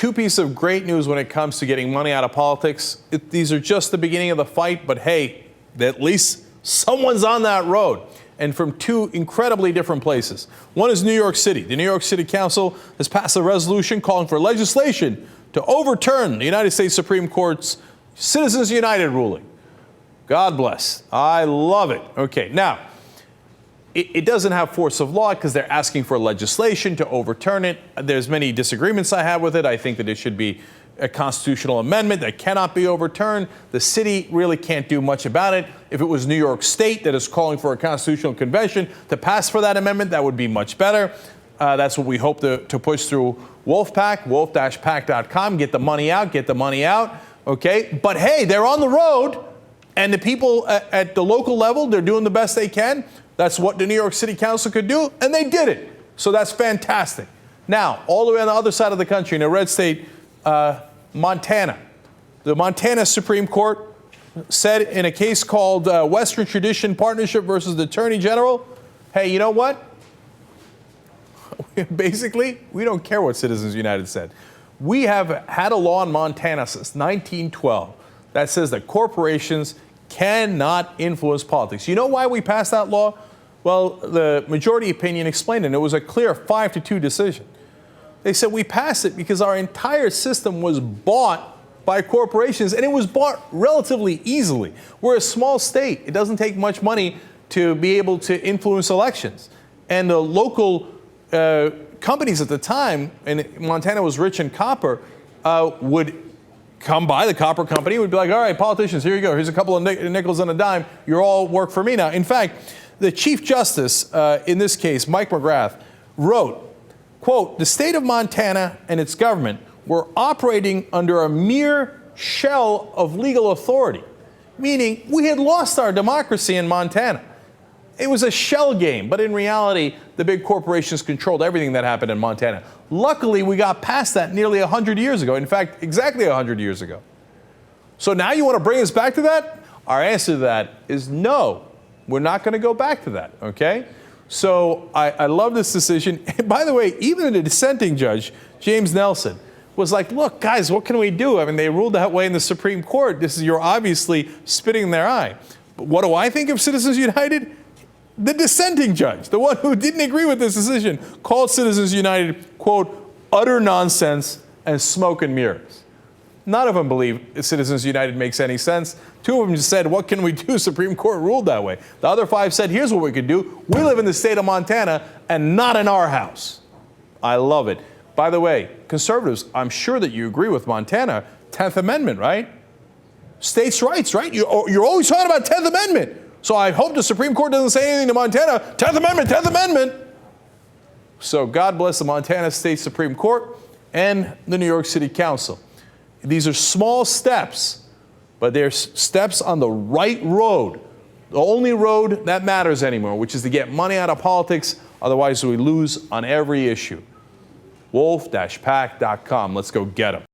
two pieces of great news when it comes to getting money out of politics. These are just the beginning of the fight, but hey, at least someone's on that road. And from two incredibly different places. One is New York City. The New York City Council has passed a resolution calling for legislation to overturn the United States Supreme Court's Citizens United ruling. God bless. I love it. Okay, now, it doesn't have force of law because they're asking for legislation to overturn it. There's many disagreements I have with it. I think that it should be a constitutional amendment that cannot be overturned. The city really can't do much about it. If it was New York State that is calling for a constitutional convention to pass for that amendment, that would be much better. That's what we hope to push through Wolfpack, wolf-pack.com. Get the money out, okay? But hey, they're on the road, and the people at the local level, they're doing the best they can. That's what the New York City Council could do, and they did it. So that's fantastic. Now, all the way on the other side of the country, in a red state, Montana. The Montana Supreme Court said in a case called Western Tradition Partnership versus the Attorney General, hey, you know what? Basically, we don't care what Citizens United said. We have had a law in Montana since 1912 that says that corporations cannot influence politics. You know why we passed that law? Well, the majority opinion explained it, and it was a clear 5-2 decision. They said we passed it because our entire system was bought by corporations, and it was bought relatively easily. We're a small state. It doesn't take much money to be able to influence elections. And the local companies at the time, and Montana was rich in copper, would come by, the copper company would be like, all right, politicians, here you go. Here's a couple of nickels and a dime. You all work for me now. In fact, the Chief Justice in this case, Mike McGrath, wrote, quote, the state of Montana and its government were operating under a mere shell of legal authority, meaning we had lost our democracy in Montana. It was a shell game, but in reality, the big corporations controlled everything that happened in Montana. Luckily, we got past that nearly 100 years ago. In fact, exactly 100 years ago. So now you want to bring us back to that? Our answer to that is no. We're not going to go back to that, okay? So I love this decision. And by the way, even the dissenting judge, James Nelson, was like, look, guys, what can we do? I mean, they ruled that way in the Supreme Court. You're obviously spitting in their eye. But what do I think of Citizens United? The dissenting judge, the one who didn't agree with this decision, called Citizens United, quote, utter nonsense and smoke and mirrors. None of them believe Citizens United makes any sense. Two of them just said, what can we do? Supreme Court ruled that way. The other five said, here's what we could do. We live in the state of Montana and not in our house. I love it. By the way, conservatives, I'm sure that you agree with Montana, 10th Amendment, right? States' rights, right? You're always talking about 10th Amendment. So I hope the Supreme Court doesn't say anything to Montana. 10th Amendment, 10th Amendment. So God bless the Montana State Supreme Court and the New York City Council. These are small steps, but they're steps on the right road. The only road that matters anymore, which is to get money out of politics. Otherwise, we lose on every issue. wolf-pack.com. Let's go get them.